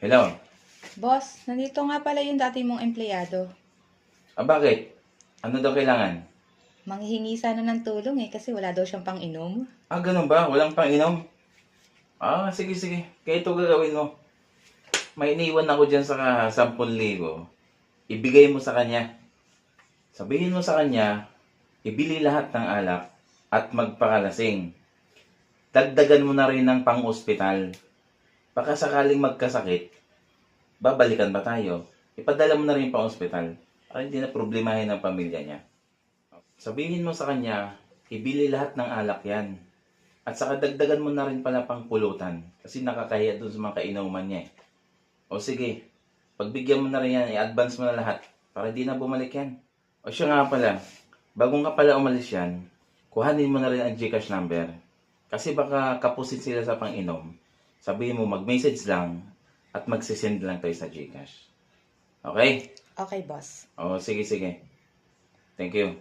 Hello? Boss, nandito nga pala yung dati mong empleyado. Bakit? Ano daw kailangan? Manghihingi sana ng tulong kasi wala daw siyang pang-inom. Ganun ba? Walang pang-inom? Sige, sige. Kaya ito gagawin mo. May iniwan ako dyan sa 10,000. Ibigay mo sa kanya. Sabihin mo sa kanya, ibili lahat ng alak at magpakalasing. Dagdagan mo na rin ng pang-ospital. Baka sakaling magkasakit, babalikan ba tayo? Ipadala mo na rin pang-ospital para hindi na problemahin ng pamilya niya. Sabihin mo sa kanya, ibili lahat ng alak yan. At saka dagdagan mo na rin pala pang pulutan kasi nakakahiya dun sa mga kainuman niya. O sige, pagbigyan mo na rin yan, i-advance mo na lahat para di na bumalik yan. O siya nga pala, bagong ka pala umalis yan, kuhanin mo na rin ang GCash number. Kasi baka kapusin sila sa pang-inom. Sabihin mo mag-message lang at magsisend lang tayo sa GCash. Okay? Okay, boss. O sige, sige. Thank you.